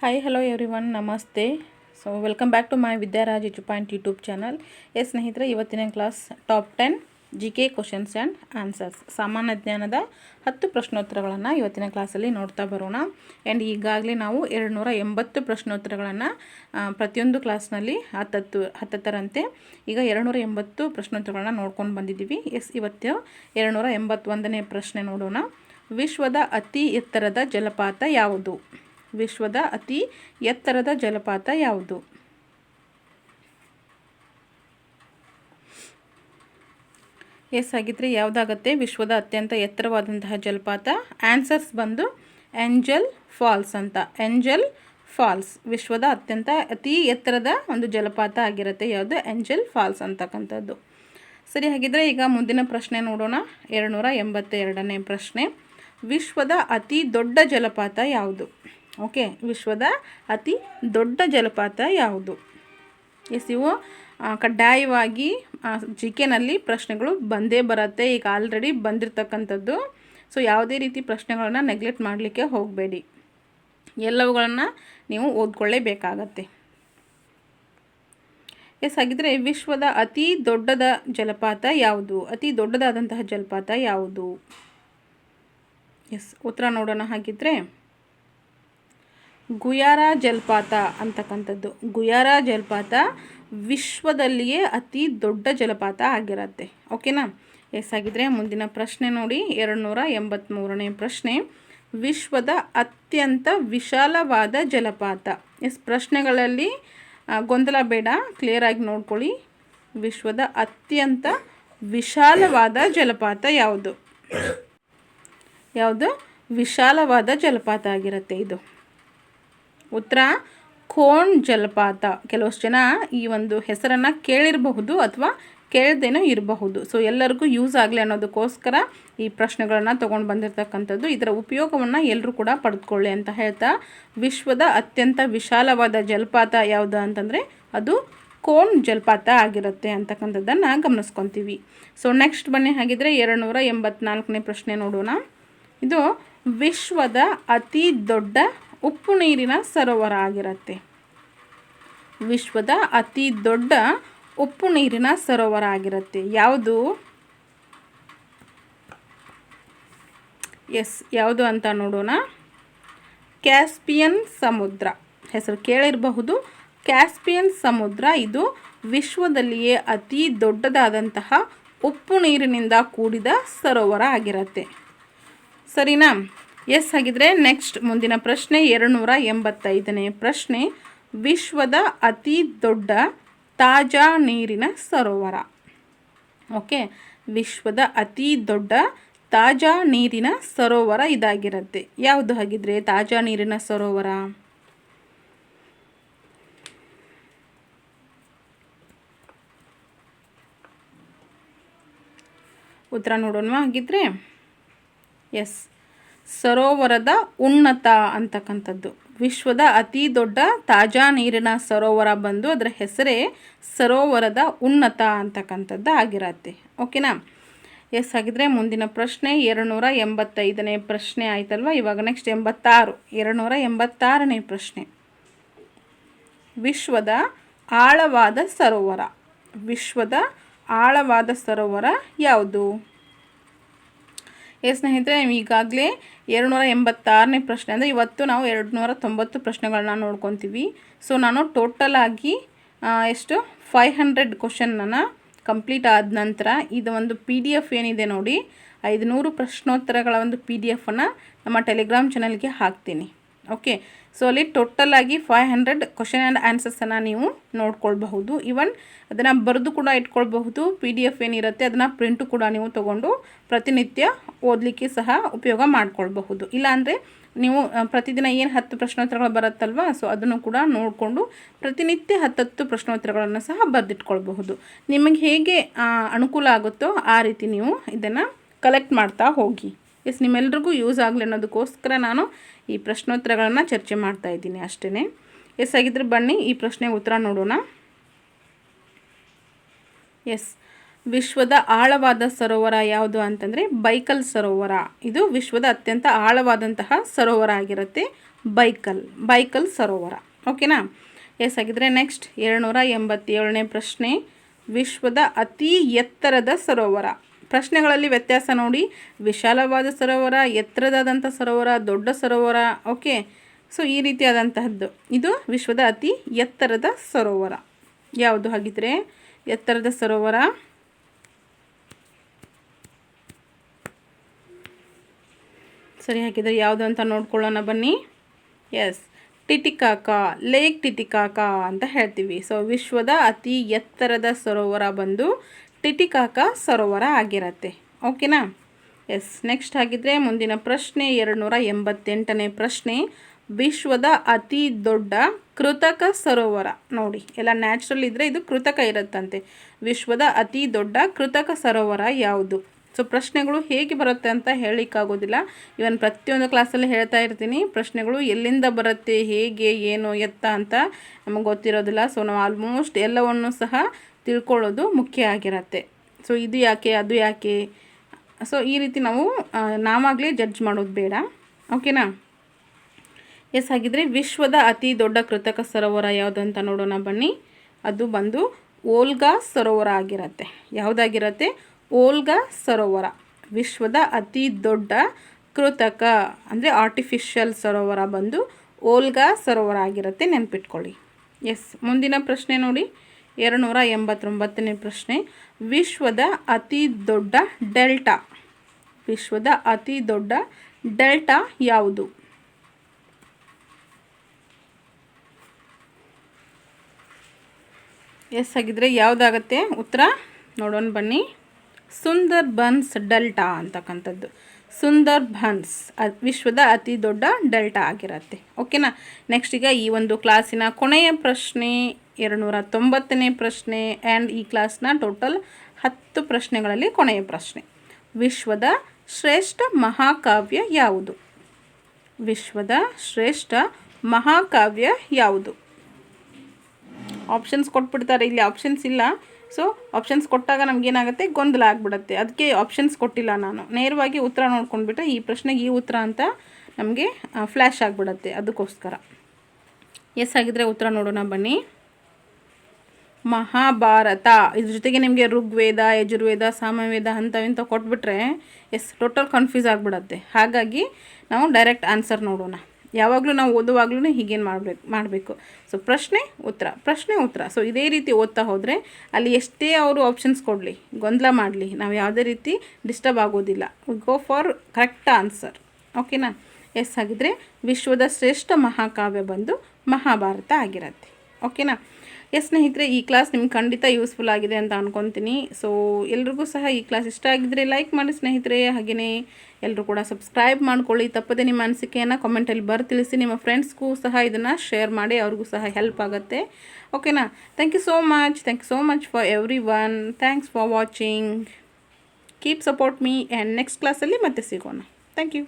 Hi hello everyone, ನಮಸ್ತೆ. So welcome back to my Vidyaraj edu point YouTube channel. ಸ್ನೇಹಿತರೆ, ಇವತ್ತಿನ class top 10 GK questions and answers, ಸಾಮಾನ್ಯ ಜ್ಞಾನದ 10 ಪ್ರಶ್ನೋತ್ತರಗಳನ್ನು ಇವತ್ತಿನ ಕ್ಲಾಸಲ್ಲಿ ನೋಡ್ತಾ ಬರೋಣ. ಆ್ಯಂಡ್ ಈಗಾಗಲೇ ನಾವು 280 ಪ್ರಶ್ನೋತ್ತರಗಳನ್ನು ಪ್ರತಿಯೊಂದು ಕ್ಲಾಸ್ನಲ್ಲಿ ಹತ್ತರಂತೆ ಈಗ 280 ಪ್ರಶ್ನೋತ್ತರಗಳನ್ನು ನೋಡ್ಕೊಂಡು ಬಂದಿದ್ದೀವಿ. ಇವತ್ತು 281ನೇ ಪ್ರಶ್ನೆ ನೋಡೋಣ. ವಿಶ್ವದ ಅತಿ ಎತ್ತರದ ಜಲಪಾತ ಯಾವುದು? ವಿಶ್ವದ ಅತಿ ಎತ್ತರದ ಜಲಪಾತ ಯಾವುದು? ಆಗಿದ್ರೆ ಯಾವುದಾಗತ್ತೆ ವಿಶ್ವದ ಅತ್ಯಂತ ಎತ್ತರವಾದಂತಹ ಜಲಪಾತ? ಆನ್ಸರ್ಸ್ ಬಂದು ಏಂಜಲ್ ಫಾಲ್ಸ್ ಅಂತ. ಏಂಜಲ್ ಫಾಲ್ಸ್ ವಿಶ್ವದ ಅತಿ ಎತ್ತರದ ಒಂದು ಜಲಪಾತ ಆಗಿರುತ್ತೆ. ಯಾವುದು? ಏಂಜಲ್ ಫಾಲ್ಸ್ ಅಂತಕ್ಕಂಥದ್ದು. ಸರಿ, ಹಾಗಿದ್ರೆ ಈಗ ಮುಂದಿನ ಪ್ರಶ್ನೆ ನೋಡೋಣ. 282ನೇ ಪ್ರಶ್ನೆ. ವಿಶ್ವದ ಅತಿ ದೊಡ್ಡ ಜಲಪಾತ ಯಾವುದು? ಓಕೆ, ವಿಶ್ವದ ಅತಿ ದೊಡ್ಡ ಜಲಪಾತ ಯಾವುದು? ಇವು ಕಡ್ಡಾಯವಾಗಿ GKನಲ್ಲಿ ಪ್ರಶ್ನೆಗಳು ಬಂದೇ ಬರುತ್ತೆ. ಈಗ ಆಲ್ರೆಡಿ ಬಂದಿರತಕ್ಕಂಥದ್ದು. ಸೊ ಯಾವುದೇ ರೀತಿ ಪ್ರಶ್ನೆಗಳನ್ನು ನೆಗ್ಲೆಕ್ಟ್ ಮಾಡಲಿಕ್ಕೆ ಹೋಗಬೇಡಿ. ಎಲ್ಲವುಗಳನ್ನು ನೀವು ಓದ್ಕೊಳ್ಳೇಬೇಕಾಗತ್ತೆ. ಹಾಗಿದ್ರೆ ವಿಶ್ವದ ಅತಿ ದೊಡ್ಡದ ಜಲಪಾತ ಯಾವುದು? ಅತಿ ದೊಡ್ಡದಾದಂತಹ ಜಲಪಾತ ಯಾವುದು? ಉತ್ತರ ನೋಡೋಣ. ಹಾಗಿದ್ರೆ ಗುಯಾರಾ ಜಲಪಾತ ಅಂತಕ್ಕಂಥದ್ದು. ಗುಯಾರಾ ಜಲಪಾತ ವಿಶ್ವದಲ್ಲಿಯೇ ಅತಿ ದೊಡ್ಡ ಜಲಪಾತ ಆಗಿರುತ್ತೆ. ಓಕೆನಾ? ಹಾಗಿದ್ರೆ ಮುಂದಿನ ಪ್ರಶ್ನೆ ನೋಡಿ. 283ನೇ ಪ್ರಶ್ನೆ. ವಿಶ್ವದ ಅತ್ಯಂತ ವಿಶಾಲವಾದ ಜಲಪಾತ. ಪ್ರಶ್ನೆಗಳಲ್ಲಿ ಗೊಂದಲ ಬೇಡ, ಕ್ಲಿಯರಾಗಿ ನೋಡ್ಕೊಳ್ಳಿ. ವಿಶ್ವದ ಅತ್ಯಂತ ವಿಶಾಲವಾದ ಜಲಪಾತ ಯಾವುದು? ಯಾವುದು ವಿಶಾಲವಾದ ಜಲಪಾತ ಆಗಿರುತ್ತೆ ಇದು? ಉತ್ತರ ಖೋನ್ ಜಲಪಾತ. ಕೆಲವಷ್ಟು ಜನ ಈ ಒಂದು ಹೆಸರನ್ನು ಕೇಳಿರಬಹುದು ಅಥವಾ ಕೇಳದೇನೂ ಇರಬಹುದು. ಸೊ ಎಲ್ಲರಿಗೂ ಯೂಸ್ ಆಗಲಿ ಅನ್ನೋದಕ್ಕೋಸ್ಕರ ಈ ಪ್ರಶ್ನೆಗಳನ್ನು ತೊಗೊಂಡು ಬಂದಿರತಕ್ಕಂಥದ್ದು. ಇದರ ಉಪಯೋಗವನ್ನು ಎಲ್ಲರೂ ಕೂಡ ಪಡೆದುಕೊಳ್ಳಿ ಅಂತ ಹೇಳ್ತಾ, ವಿಶ್ವದ ಅತ್ಯಂತ ವಿಶಾಲವಾದ ಜಲಪಾತ ಯಾವುದು ಅಂತಂದರೆ ಅದು ಖೋನ್ ಜಲಪಾತ ಆಗಿರುತ್ತೆ ಅಂತಕ್ಕಂಥದ್ದನ್ನು ಗಮನಿಸ್ಕೊತೀವಿ. ಸೊ ನೆಕ್ಸ್ಟ್ ಬನ್ನಿ. ಹಾಗಿದ್ರೆ 284ನೇ ಪ್ರಶ್ನೆ ನೋಡೋಣ. ಇದು ವಿಶ್ವದ ಅತಿ ದೊಡ್ಡ ಉಪ್ಪು ನೀರಿನ ಸರೋವರ ಆಗಿರುತ್ತೆ. ವಿಶ್ವದ ಅತಿ ದೊಡ್ಡ ಉಪ್ಪು ನೀರಿನ ಸರೋವರ ಆಗಿರುತ್ತೆ. ಯಾವುದು? ಯಾವುದು ಅಂತ ನೋಡೋಣ. ಕ್ಯಾಸ್ಪಿಯನ್ ಸಮುದ್ರ. ಹೆಸರು ಕೇಳಿರಬಹುದು. ಕ್ಯಾಸ್ಪಿಯನ್ ಸಮುದ್ರ ಇದು ವಿಶ್ವದಲ್ಲಿಯೇ ಅತಿ ದೊಡ್ಡದಾದಂತಹ ಉಪ್ಪು ನೀರಿನಿಂದ ಕೂಡಿದ ಸರೋವರ ಆಗಿರುತ್ತೆ. ಸರಿನಾ? ಹಾಗಿದ್ರೆ ನೆಕ್ಸ್ಟ್ ಮುಂದಿನ ಪ್ರಶ್ನೆ 285ನೇ ಪ್ರಶ್ನೆ. ವಿಶ್ವದ ಅತಿ ದೊಡ್ಡ ತಾಜಾ ನೀರಿನ ಸರೋವರ. ಓಕೆ, ವಿಶ್ವದ ಅತಿ ದೊಡ್ಡ ತಾಜಾ ನೀರಿನ ಸರೋವರ ಇದಾಗಿರುತ್ತೆ. ಯಾವುದು ಹಾಗಿದ್ರೆ ತಾಜಾ ನೀರಿನ ಸರೋವರ? ಉತ್ತರ ನೋಡೋಣ. ಹಾಗಿದ್ರೆ ಸರೋವರದ ಉನ್ನತ ಅಂತಕ್ಕಂಥದ್ದು. ವಿಶ್ವದ ಅತಿ ದೊಡ್ಡ ತಾಜಾ ನೀರಿನ ಸರೋವರ ಬಂದು ಅದರ ಹೆಸರೇ ಸರೋವರದ ಉನ್ನತ ಅಂತಕ್ಕಂಥದ್ದು ಆಗಿರತ್ತೆ. ಓಕೆನಾ? ಹಾಗಿದ್ರೆ ಮುಂದಿನ ಪ್ರಶ್ನೆ 285ನೇ ಪ್ರಶ್ನೆ ಆಯ್ತಲ್ವ. ಇವಾಗ ನೆಕ್ಸ್ಟ್ 286ನೇ ಪ್ರಶ್ನೆ. ವಿಶ್ವದ ಆಳವಾದ ಸರೋವರ. ವಿಶ್ವದ ಆಳವಾದ ಸರೋವರ ಯಾವುದು? ಸ್ನೇಹಿತರೆ, ಈಗಾಗಲೇ 286ನೇ ಪ್ರಶ್ನೆ ಅಂದರೆ ಇವತ್ತು ನಾವು 290 ಪ್ರಶ್ನೆಗಳನ್ನ ನೋಡ್ಕೊತೀವಿ. ಸೊ ನಾನು ಟೋಟಲ್ ಆಗಿ 500 ಕ್ವಶನನ್ನು ಕಂಪ್ಲೀಟ್ ಆದ ನಂತರ ಇದು ಒಂದು PDF ಏನಿದೆ ನೋಡಿ, 500 ಪ್ರಶ್ನೋತ್ತರಗಳ ಒಂದು PDF ನಮ್ಮ ಟೆಲಿಗ್ರಾಮ್ ಚಾನಲ್ಗೆ ಹಾಕ್ತೀನಿ. ಓಕೆ, ಸೊ ಅಲ್ಲಿ ಟೋಟಲ್ ಆಗಿ 500 ಕ್ವಶನ್ ಆ್ಯಂಡ್ ಆನ್ಸರ್ಸನ್ನು ನೀವು ನೋಡ್ಕೊಳ್ಬಹುದು. ಈವನ್ ಅದನ್ನು ಬರೆದು ಕೂಡ ಇಟ್ಕೊಳ್ಬಹುದು. PDF ಏನಿರುತ್ತೆ ಅದನ್ನು ಪ್ರಿಂಟು ಕೂಡ ನೀವು ತೊಗೊಂಡು ಪ್ರತಿನಿತ್ಯ ಓದಲಿಕ್ಕೆ ಸಹ ಉಪಯೋಗ ಮಾಡ್ಕೊಳ್ಬಹುದು. ಇಲ್ಲಾಂದರೆ ನೀವು ಪ್ರತಿದಿನ ಏನು 10 ಪ್ರಶ್ನೋತ್ತರಗಳು ಬರುತ್ತಲ್ವ, ಸೊ ಅದನ್ನು ಕೂಡ ನೋಡಿಕೊಂಡು ಪ್ರತಿನಿತ್ಯ 10 ಪ್ರಶ್ನೋತ್ತರಗಳನ್ನು ಸಹ ಬರೆದಿಟ್ಕೊಳ್ಬಹುದು. ನಿಮಗೆ ಹೇಗೆ ಅನುಕೂಲ ಆಗುತ್ತೋ ಆ ರೀತಿ ನೀವು ಇದನ್ನು ಕಲೆಕ್ಟ್ ಮಾಡ್ತಾ ಹೋಗಿ. ನಿಮ್ಮೆಲ್ರಿಗೂ ಯೂಸ್ ಆಗಲಿ ಅನ್ನೋದಕ್ಕೋಸ್ಕರ ನಾನು ಈ ಪ್ರಶ್ನೋತ್ತರಗಳನ್ನು ಚರ್ಚೆ ಮಾಡ್ತಾ ಇದ್ದೀನಿ ಅಷ್ಟೇ. ಹಾಗಿದ್ರೆ ಬನ್ನಿ ಈ ಪ್ರಶ್ನೆಗೆ ಉತ್ತರ ನೋಡೋಣ. ವಿಶ್ವದ ಆಳವಾದ ಸರೋವರ ಯಾವುದು ಅಂತಂದರೆ ಬೈಕಲ್ ಸರೋವರ. ಇದು ವಿಶ್ವದ ಅತ್ಯಂತ ಆಳವಾದಂತಹ ಸರೋವರ ಆಗಿರುತ್ತೆ. ಬೈಕಲ್ ಸರೋವರ. ಓಕೆನಾ? ಎಸ್ ಆಗಿದ್ರೆ ನೆಕ್ಸ್ಟ್ 287ನೇ ಪ್ರಶ್ನೆ, ವಿಶ್ವದ ಅತಿ ಎತ್ತರದ ಸರೋವರ. ಪ್ರಶ್ನೆಗಳಲ್ಲಿ ವ್ಯತ್ಯಾಸ ನೋಡಿ, ವಿಶಾಲವಾದ ಸರೋವರ, ಎತ್ತರದಾದಂಥ ಸರೋವರ, ದೊಡ್ಡ ಸರೋವರ. ಓಕೆ, ಸೊ ಈ ರೀತಿಯಾದಂತಹದ್ದು. ಇದು ವಿಶ್ವದ ಅತಿ ಎತ್ತರದ ಸರೋವರ ಯಾವುದು ಹಾಗಿದ್ರೆ? ಎತ್ತರದ ಸರೋವರ ಸರಿ ಹಾಕಿದರೆ ಯಾವುದು ಅಂತ ನೋಡ್ಕೊಳ್ಳೋಣ ಬನ್ನಿ. ಎಸ್, ಟಿಟಿಕಾಕಾ, ಲೇಕ್ ಟಿಟಿಕಾಕಾ ಅಂತ ಹೇಳ್ತೀವಿ. ಸೊ ವಿಶ್ವದ ಅತಿ ಎತ್ತರದ ಸರೋವರ ಬಂದು ಟಿಟಿಕಾಕಾ ಸರೋವರ ಆಗಿರತ್ತೆ. ಓಕೆನಾ? ಎಸ್, ನೆಕ್ಸ್ಟ್ ಆಗಿದ್ರೆ ಮುಂದಿನ ಪ್ರಶ್ನೆ 288ನೇ ಪ್ರಶ್ನೆ, ವಿಶ್ವದ ಅತಿ ದೊಡ್ಡ ಕೃತಕ ಸರೋವರ. ನೋಡಿ, ಎಲ್ಲ ನ್ಯಾಚುರಲ್ ಇದ್ದರೆ ಇದು ಕೃತಕ ಇರುತ್ತಂತೆ. ವಿಶ್ವದ ಅತಿ ದೊಡ್ಡ ಕೃತಕ ಸರೋವರ ಯಾವುದು? ಸೊ ಪ್ರಶ್ನೆಗಳು ಹೇಗೆ ಬರುತ್ತೆ ಅಂತ ಹೇಳಲಿಕ್ಕಾಗೋದಿಲ್ಲ. ಇವನ್ ಪ್ರತಿಯೊಂದು ಕ್ಲಾಸಲ್ಲಿ ಹೇಳ್ತಾ ಇರ್ತೀನಿ, ಪ್ರಶ್ನೆಗಳು ಎಲ್ಲಿಂದ ಬರುತ್ತೆ, ಹೇಗೆ, ಏನು, ಎತ್ತ ಅಂತ ನಮಗೆ ಗೊತ್ತಿರೋದಿಲ್ಲ. ಸೊ ನಾವು ಆಲ್ಮೋಸ್ಟ್ ಎಲ್ಲವನ್ನು ಸಹ ತಿಳ್ಕೊಳ್ಳೋದು ಮುಖ್ಯ ಆಗಿರತ್ತೆ. ಸೊ ಇದು ಯಾಕೆ, ಅದು ಯಾಕೆ, ಸೊ ಈ ರೀತಿ ನಾವಾಗಲೇ ಜಡ್ಜ್ ಮಾಡೋದು ಬೇಡ. ಓಕೆನಾ? ಎಸ್, ಹಾಗಿದ್ರೆ ವಿಶ್ವದ ಅತಿ ದೊಡ್ಡ ಕೃತಕ ಸರೋವರ ಯಾವುದು ಅಂತ ನೋಡೋಣ ಬನ್ನಿ. ಅದು ಬಂದು ಓಲ್ಗಾ ಸರೋವರ ಆಗಿರತ್ತೆ. ಯಾವುದಾಗಿರತ್ತೆ? ಓಲ್ಗಾ ಸರೋವರ. ವಿಶ್ವದ ಅತಿ ದೊಡ್ಡ ಕೃತಕ ಅಂದರೆ ಆರ್ಟಿಫಿಷಿಯಲ್ ಸರೋವರ ಬಂದು ಓಲ್ಗಾ ಸರೋವರ ಆಗಿರುತ್ತೆ, ನೆನ್ಪಿಟ್ಕೊಳ್ಳಿ. ಎಸ್, ಮುಂದಿನ ಪ್ರಶ್ನೆ ನೋಡಿ, 289ನೇ ಪ್ರಶ್ನೆ, ವಿಶ್ವದ ಅತಿ ದೊಡ್ಡ ಡೆಲ್ಟಾ. ವಿಶ್ವದ ಅತಿ ದೊಡ್ಡ ಡೆಲ್ಟಾ ಯಾವುದು? ಎಸ್ ಆಗಿದ್ರೆ ಯಾವುದಾಗತ್ತೆ ಉತ್ತರ ನೋಡೋಣ ಬನ್ನಿ. ಸುಂದರ್ಬನ್ಸ್ ಡೆಲ್ಟಾ ಅಂತಕ್ಕಂಥದ್ದು. ಸುಂದರ್ಬನ್ಸ್ ವಿಶ್ವದ ಅತಿ ದೊಡ್ಡ ಡೆಲ್ಟಾ ಆಗಿರತ್ತೆ. ಓಕೆನಾ? ನೆಕ್ಸ್ಟ್ ಈಗ ಈ ಒಂದು ಕ್ಲಾಸಿನ ಕೊನೆಯ ಪ್ರಶ್ನೆ 290ನೇ ಪ್ರಶ್ನೆ ಆ್ಯಂಡ್ ಈ ಕ್ಲಾಸ್ನ ಟೋಟಲ್ 10 ಪ್ರಶ್ನೆಗಳಲ್ಲಿ ಕೊನೆಯ ಪ್ರಶ್ನೆ, ವಿಶ್ವದ ಶ್ರೇಷ್ಠ ಮಹಾಕಾವ್ಯ ಯಾವುದು? ವಿಶ್ವದ ಶ್ರೇಷ್ಠ ಮಹಾಕಾವ್ಯ ಯಾವುದು? ಆಪ್ಷನ್ಸ್ ಕೊಟ್ಬಿಡ್ತಾರೆ, ಇಲ್ಲಿ ಆಪ್ಷನ್ಸ್ ಇಲ್ಲ. ಸೊ ಆಪ್ಷನ್ಸ್ ಕೊಟ್ಟಾಗ ನಮಗೇನಾಗುತ್ತೆ, ಗೊಂದಲ ಆಗಿಬಿಡುತ್ತೆ. ಅದಕ್ಕೆ ಆಪ್ಷನ್ಸ್ ಕೊಟ್ಟಿಲ್ಲ ನಾನು. ನೇರವಾಗಿ ಉತ್ತರ ನೋಡ್ಕೊಂಡ್ಬಿಟ್ರೆ ಈ ಪ್ರಶ್ನೆಗೆ ಈ ಉತ್ತರ ಅಂತ ನಮಗೆ ಫ್ಲ್ಯಾಶ್ ಆಗಿಬಿಡುತ್ತೆ, ಅದಕ್ಕೋಸ್ಕರ. ಎಸ್ ಆಗಿದ್ರೆ ಉತ್ತರ ನೋಡೋಣ ಬನ್ನಿ. ಮಹಾಭಾರತ. ಇದ್ರ ಜೊತೆಗೆ ನಿಮಗೆ ಋಗ್ವೇದ, ಯಜುರ್ವೇದ, ಸಾಮವೇದ ಇಂಥ ಕೊಟ್ಬಿಟ್ರೆ ಎಸ್ ಟೋಟಲ್ ಕನ್ಫ್ಯೂಸ್ ಆಗಿಬಿಡುತ್ತೆ. ಹಾಗಾಗಿ ನಾವು ಡೈರೆಕ್ಟ್ ಆನ್ಸರ್ ನೋಡೋಣ. ಯಾವಾಗಲೂ ನಾವು ಓದುವಾಗ್ಲೂ ಹೀಗೇನು ಮಾಡಬೇಕು. ಸೊ ಪ್ರಶ್ನೆ ಉತ್ತರ. ಸೊ ಇದೇ ರೀತಿ ಓದ್ತಾ ಹೋದರೆ ಅಲ್ಲಿ ಎಷ್ಟೇ ಅವರು ಆಪ್ಷನ್ಸ್ ಕೊಡಲಿ, ಗೊಂದಲ ಮಾಡಲಿ, ನಾವು ಯಾವುದೇ ರೀತಿ ಡಿಸ್ಟರ್ಬ್ ಆಗೋದಿಲ್ಲ. Go for correct answer. ಓಕೆನಾ? ಎಸ್ ಆಗಿದ್ರೆ ವಿಶ್ವದ ಶ್ರೇಷ್ಠ ಮಹಾಕಾವ್ಯ ಬಂದು ಮಹಾಭಾರತ ಆಗಿರತ್ತೆ. ಓಕೆನಾ? ಎಸ್ ಸ್ನೇಹಿತರೆ, ಈ ಕ್ಲಾಸ್ ನಿಮ್ಗೆ ಖಂಡಿತ ಯೂಸ್ಫುಲ್ ಆಗಿದೆ ಅಂತ ಅನ್ಕೊತೀನಿ. ಸೊ ಎಲ್ರಿಗೂ ಸಹ ಈ ಕ್ಲಾಸ್ ಇಷ್ಟ ಆಗಿದ್ದರೆ ಲೈಕ್ ಮಾಡಿ ಸ್ನೇಹಿತರೆ. ಹಾಗೆಯೇ ಎಲ್ಲರೂ ಕೂಡ ಸಬ್ಸ್ಕ್ರೈಬ್ ಮಾಡ್ಕೊಳ್ಳಿ. ತಪ್ಪದೆ ನಿಮ್ಮ ಅನಿಸಿಕೆಯನ್ನು ಕಾಮೆಂಟಲ್ಲಿ ತಿಳಿಸಿ. ನಿಮ್ಮ ಫ್ರೆಂಡ್ಸ್ಗೂ ಸಹ ಇದನ್ನು ಶೇರ್ ಮಾಡಿ, ಅವ್ರಿಗೂ ಸಹ ಹೆಲ್ಪ್ ಆಗುತ್ತೆ. ಓಕೆನಾ? Thank you so much for everyone. Thanks for watching. Keep support me and next ಕ್ಲಾಸಲ್ಲಿ ಮತ್ತೆ ಸಿಗೋಣ. Thank you.